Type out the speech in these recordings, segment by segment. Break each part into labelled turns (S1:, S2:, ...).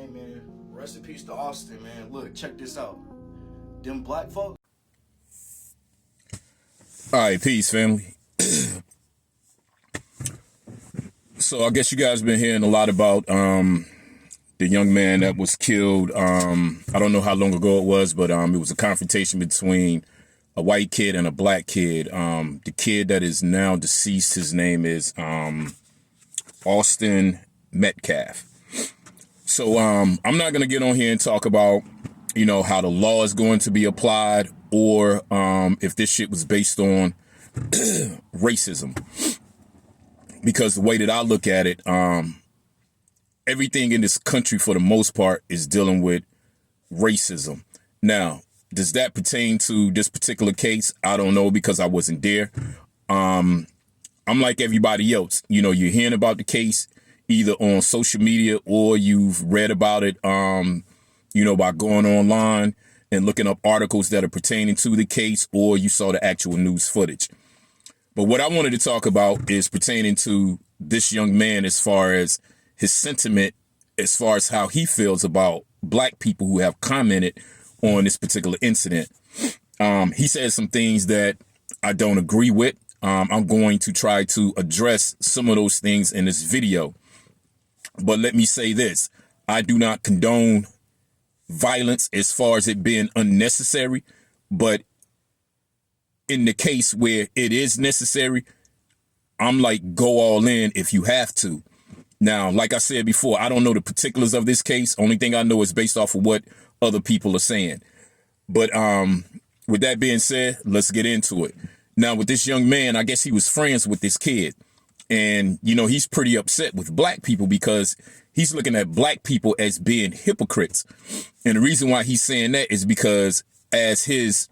S1: Hey man, rest in peace to Austin, man. Look, check this out. Them black folks.
S2: All right, peace, family. So I guess you guys been hearing a lot about the young man that was killed. I don't know how long ago it was, but it was a confrontation between a white kid and a black kid. The kid that is now deceased, his name is Austin Metcalf. So I'm not going to get on here and talk about, how the law is going to be applied or if this shit was based on racism. Because the way that I look at it, everything in this country, for the most part, is dealing with racism. Now, does that pertain to this particular case? I don't know because I wasn't there. I'm like everybody else. You're hearing about the case either on social media or you've read about it, by going online and looking up articles that are pertaining to the case, or you saw the actual news footage. But what I wanted to talk about is pertaining to this young man as far as his sentiment, as far as how he feels about black people who have commented on this particular incident. He said some things that I don't agree with. I'm going to try to address some of those things in this video. But let me say this. I do not condone violence as far as it being unnecessary. But in the case where it is necessary, I'm like, go all in if you have to. Now, like I said before, I don't know the particulars of this case. Only thing I know is based off of what other people are saying. But with that being said, let's get into it. Now, with this young man, I guess he was friends with this kid. And, he's pretty upset with black people because he's looking at black people as being hypocrites. And the reason why he's saying that is because as his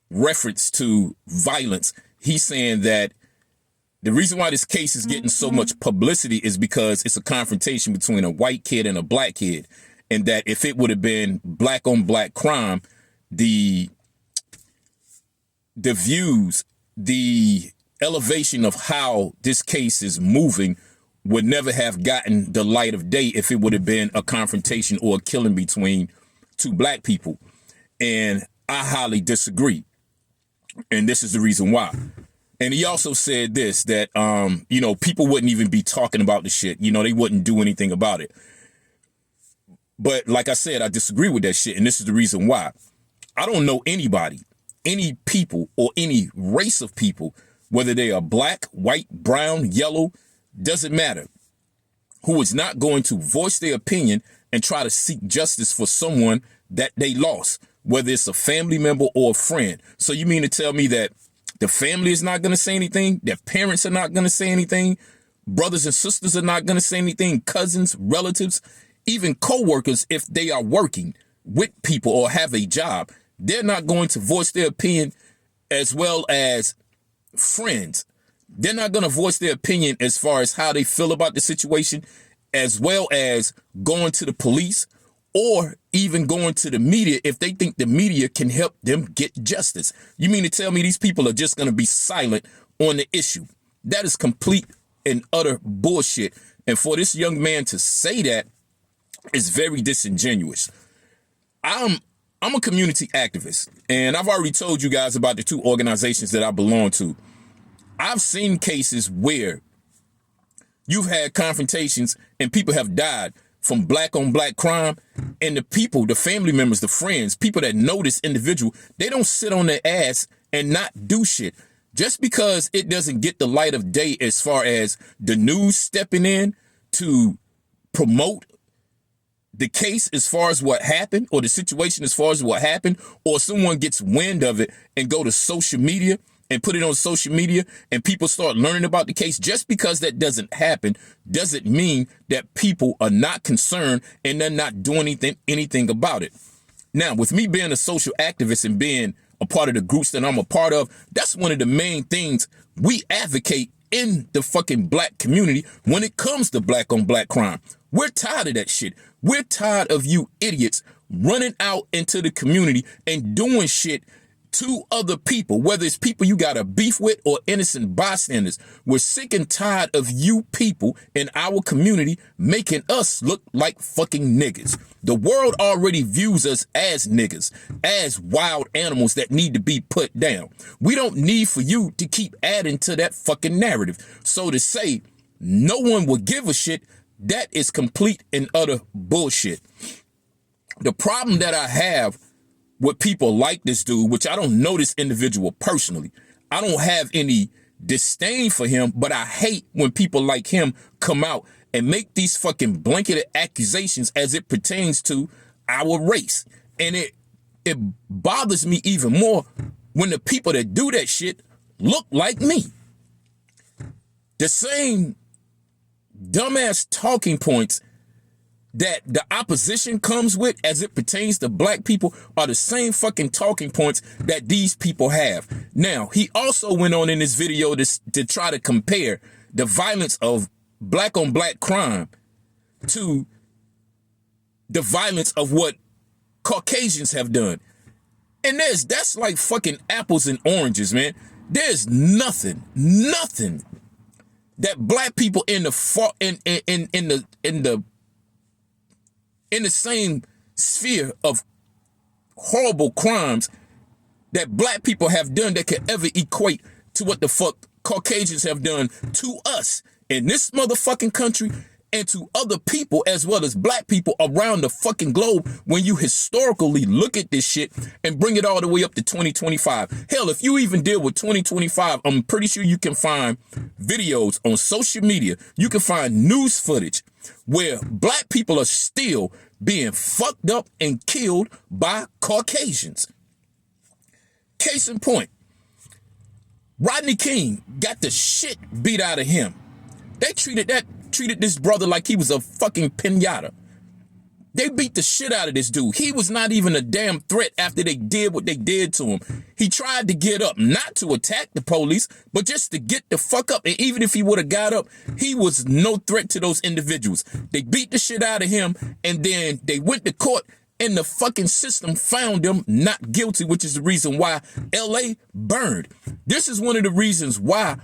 S2: reference to violence, he's saying that the reason why this case is getting so much publicity is because it's a confrontation between a white kid and a black kid. And that if it would have been black on black crime, the views, the elevation of how this case is moving would never have gotten the light of day if it would have been a confrontation or a killing between two black people. And I highly disagree. And this is the reason why. And he also said this, that, people wouldn't even be talking about the shit. They wouldn't do anything about it. But like I said, I disagree with that shit. And this is the reason why. I don't know anybody, any people or any race of people, whether they are black, white, brown, yellow, doesn't matter, who is not going to voice their opinion and try to seek justice for someone that they lost, whether it's a family member or a friend. So you mean to tell me that the family is not going to say anything? Their parents are not going to say anything? Brothers and sisters are not going to say anything? Cousins, relatives, even co-workers, if they are working with people or have a job, they're not going to voice their opinion, as well as friends. They're not going to voice their opinion as far as how they feel about the situation, as well as going to the police or even going to the media if they think the media can help them get justice. You mean to tell me these people are just going to be silent on the issue? That is complete and utter bullshit. And for this young man to say that is very disingenuous. I'm a community activist, and I've already told you guys about the two organizations that I belong to. I've seen cases where you've had confrontations and people have died from black on black crime, and the people, the family members, the friends, people that know this individual, they don't sit on their ass and not do shit. Just because it doesn't get the light of day as far as the news stepping in to promote the case as far as what happened, or the situation as far as what happened, or someone gets wind of it and go to social media and put it on social media and people start learning about the case, just because that doesn't happen doesn't mean that people are not concerned and they're not doing anything about it. Now, with me being a social activist and being a part of the groups that I'm a part of, that's one of the main things we advocate in the fucking black community when it comes to black on black crime. We're tired of that shit. We're tired of you idiots running out into the community and doing shit to other people, whether it's people you got a beef with or innocent bystanders. We're sick and tired of you people in our community making us look like fucking niggas. The world already views us as niggas, as wild animals that need to be put down. We don't need for you to keep adding to that fucking narrative. So to say no one will give a shit, that is complete and utter bullshit. The problem that I have with people like this dude, which I don't know this individual personally, I don't have any disdain for him, but I hate when people like him come out and make these fucking blanketed accusations as it pertains to our race. And it bothers me even more when the people that do that shit look like me. The same dumbass talking points that the opposition comes with as it pertains to black people are the same fucking talking points that these people have. Now, he also went on in this video to try to compare the violence of black on black crime to the violence of what Caucasians have done. And that's like fucking apples and oranges, man. There's nothing that black people in the same sphere of horrible crimes that black people have done that could ever equate to what the fuck Caucasians have done to us in this motherfucking country and to other people as well as black people around the fucking globe when you historically look at this shit and bring it all the way up to 2025. Hell, if you even deal with 2025, I'm pretty sure you can find videos on social media. You can find news footage where black people are still being fucked up and killed by Caucasians. Case in point, Rodney King got the shit beat out of him. They treated this brother like he was a fucking pinata. They beat the shit out of this dude. He was not even a damn threat after they did what they did to him. He tried to get up, not to attack the police, but just to get the fuck up. And even if he would have got up, he was no threat to those individuals. They beat the shit out of him, and then they went to court, and the fucking system found them not guilty, which is the reason why LA burned. This is one of the reasons why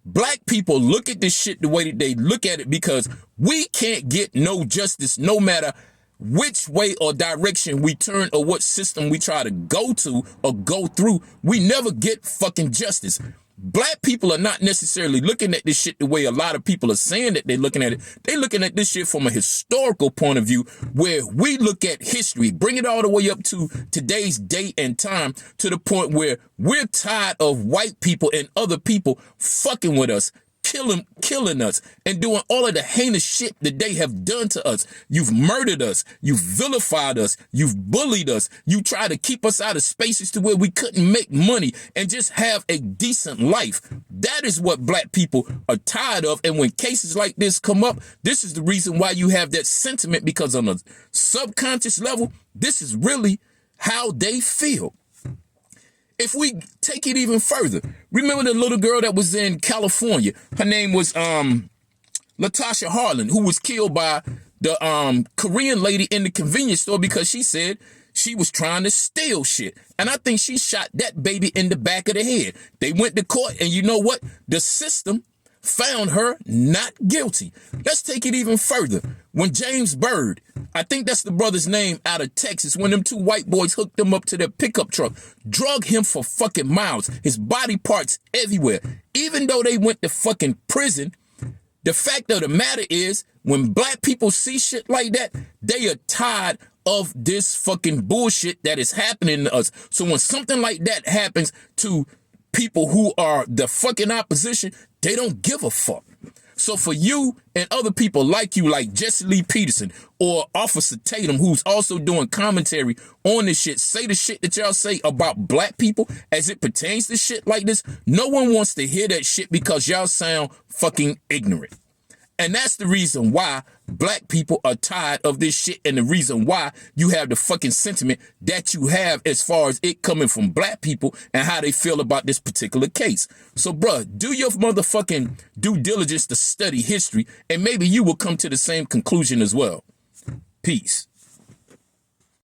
S2: black people look at this shit the way that they look at it, because we can't get no justice no matter which way or direction we turn or what system we try to go to or go through. We never get fucking justice. Black people are not necessarily looking at this shit the way a lot of people are saying that they're looking at it. They're looking at this shit from a historical point of view, where we look at history, bring it all the way up to today's date and time, to the point where we're tired of white people and other people fucking with us, killing us, and doing all of the heinous shit that they have done to us. You've murdered us. You've vilified us. You've bullied us. You tried to keep us out of spaces to where we couldn't make money and just have a decent life. That is what black people are tired of. And when cases like this come up, this is the reason why you have that sentiment, because on a subconscious level, this is really how they feel. If we take it even further, remember the little girl that was in California? Her name was Latasha Harlan, who was killed by the Korean lady in the convenience store because she said she was trying to steal shit. And I think she shot that baby in the back of the head. They went to court, and you know what? The system found her not guilty. Let's take it even further. When James Byrd, I think that's the brother's name, out of Texas, when them two white boys hooked him up to their pickup truck, drug him for fucking miles, his body parts everywhere. Even though they went to fucking prison, the fact of the matter is, when black people see shit like that, they are tired of this fucking bullshit that is happening to us. So when something like that happens to people who are the fucking opposition, they don't give a fuck. So for you and other people like you, like Jesse Lee Peterson or Officer Tatum, who's also doing commentary on this shit, say the shit that y'all say about black people as it pertains to shit like this. No one wants to hear that shit because y'all sound fucking ignorant. And that's the reason why black people are tired of this shit, and the reason why you have the fucking sentiment that you have as far as it coming from black people and how they feel about this particular case. So, bruh, do your motherfucking due diligence to study history, and maybe you will come to the same conclusion as well. Peace.